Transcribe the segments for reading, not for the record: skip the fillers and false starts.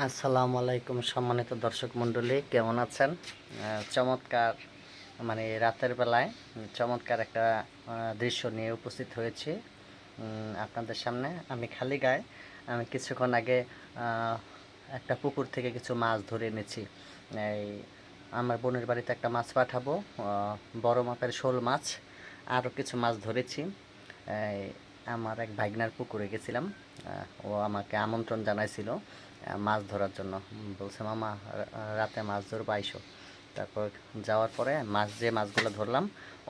আসসালামু আলাইকুম সম্মানিত দর্শক মণ্ডলী, কেমন আছেন? চমৎকার মানে রাতের বেলায় চমৎকার একটা দৃশ্য নিয়ে উপস্থিত হয়েছি আপনাদের সামনে। আমি খালি গায়ে আমি কিছুক্ষণ আগে একটা পুকুর থেকে কিছু মাছ ধরে এনেছি। এই আমার বোনের বাড়িতে একটা মাছ পাঠাবো, বড় মাপের শোল মাছ। আরও কিছু মাছ ধরেছি। এই আমার এক ভাগনার পুকুরে গেছিলাম। ও আমাকে আমন্ত্রণ জানাইছিল মাছ ধরার জন্য। বলছে, মামা রাতে মাছ ধরবো, আইসো। তারপর যাওয়ার পরে যে মাছগুলো ধরলাম,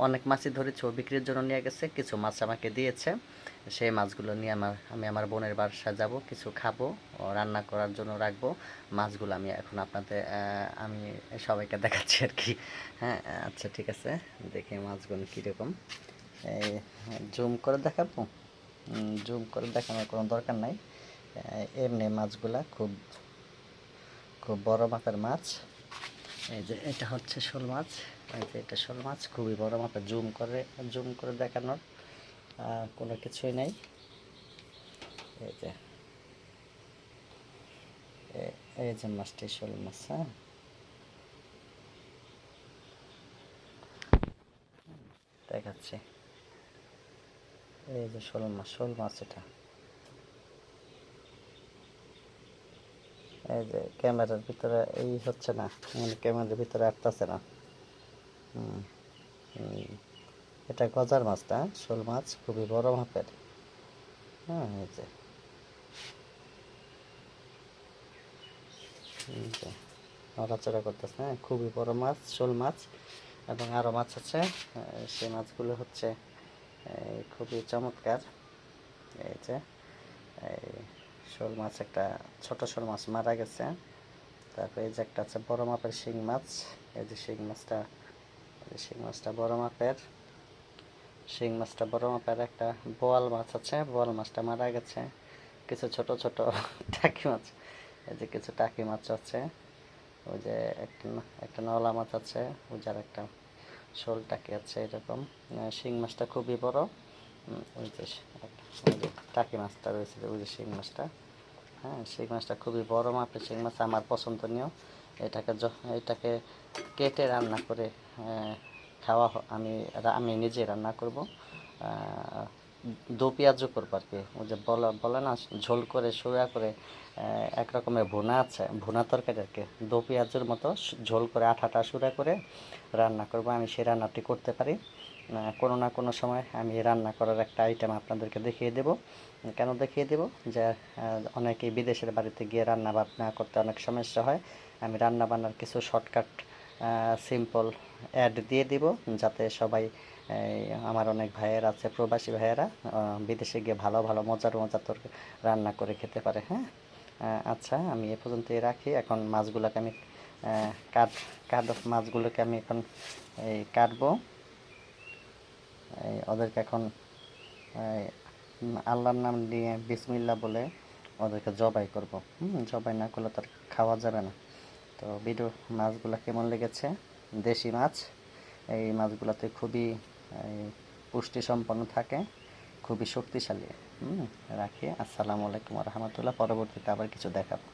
অনেক মাছই ধরেছে। ও বিক্রির জন্য নিয়ে গেছে, কিছু মাছ আমাকে দিয়েছে। সেই মাছগুলো নিয়ে আমি আমার বোনের বাসায় যাব, কিছু খাবো, রান্না করার জন্য রাখবো। মাছগুলো আমি এখন আমি সবাইকে দেখাচ্ছি আর কি। হ্যাঁ, আচ্ছা ঠিক আছে। দেখি মাছগুলো কীরকম। এই জুম করে দেখাবো? জুম করে দেখানোর কোনো দরকার নাই। এমনি মাছগুলা খুব খুব বড় মাপের মাছ। এই যে এটা হচ্ছে শোল মাছ। এই যে এটা শোল মাছ, খুবই বড় মাপের। জুম করে দেখানোর কোনো কিছুই নেই। এই যে এই যে মাছটি শোল মাছ। হ্যাঁ, দেখাচ্ছি। এই যে শোল মাছ এটা। এই যে ক্যামেরার ভিতরে এই হচ্ছে না, মানে ক্যামেরার ভিতরে আসতেছে না। হুম, এটা গজার মাছটা, শোল মাছ খুবই বড় মাপের। হ্যাঁ, এই যে নড়াচড়া করতেছে। হ্যাঁ, খুবই বড় মাছ, শোল মাছ। এবং আরও মাছ আছে। সেই মাছগুলো হচ্ছে খুবই চমৎকার। এই যে এই শোল মাছ, একটা ছোট শোল মাছ মারা গেছে। তারপরে এই যে একটা আছে বড় মাপের শিং মাছ। এই যে শিং মাছটা বড় মাপের। শিং মাছটা বড় মাপের। একটা বোয়াল মাছ আছে, বোয়াল মাছটা মারা গেছে। কিছু ছোট ছোট টাকি মাছ। এই যে কিছু টাকি মাছ আছে। ওই যে একটা নলা মাছ আছে। ওই যে একটা শোল টাকি আছে এরকম। শিং মাছটা খুবই বড়। ওই যে ওই যে টাকি মাছটা রয়েছে, ওই যে শিং মাছটা। হ্যাঁ, শিং মাছটা খুবই বড় মাপের শিং মাছ, আমার পছন্দনীয়। এটাকে কেটে রান্না করে খাওয়া আমি আমি নিজে রান্না করব। দো পেঁয়াজও করবো আর কি। ওই যে বলে না, ঝোল করে সোয়া করে এক রকমের ভুনা আছে, ভুনা তরকারি আর কি। দো পেঁয়াজের মতো ঝোল করে আঠাটা সুরা করে রান্না করব। আমি সেই রান্নাটি করতে পারি। কোনো না কোনো সময় আমি রান্না করার একটা আইটেম আপনাদেরকে দেখিয়ে দেব। কেন দেখিয়ে দেব? যে অনেকেই বিদেশের বাড়িতে গিয়ে রান্না বান্না করতে অনেক সমস্যা হয়। আমি রান্না বান্নার কিছু শর্টকাট সিম্পল অ্যাড দিয়ে দিব, যাতে সবাই আমার অনেক ভাইয়ের আছে, প্রবাসী ভাইয়েরা বিদেশে গিয়ে ভালো ভালো মজার মজার রান্না করে খেতে পারে। হ্যাঁ, আচ্ছা, আমি এ পর্যন্তই রাখি। এখন মাছগুলোকে আমি মাছগুলোকে আমি এখন কাটবো। ওদেরকে এখন আল্লাহর নাম নিয়ে বিসমিল্লাহ বলে ওদেরকে জবাই করব। জবাই না করলে তার খাওয়া যাবে না। তো মাছগুলো কেমন লেগেছে? দেশি মাছ। এই মাছগুলোতে খুবই পুষ্টি সম্পন্ন থাকে, খুবই শক্তিশালী। রাখি। আসসালামু আলাইকুম রহমতুল্লাহ। পরবর্তীতে আবার কিছু দেখাবো।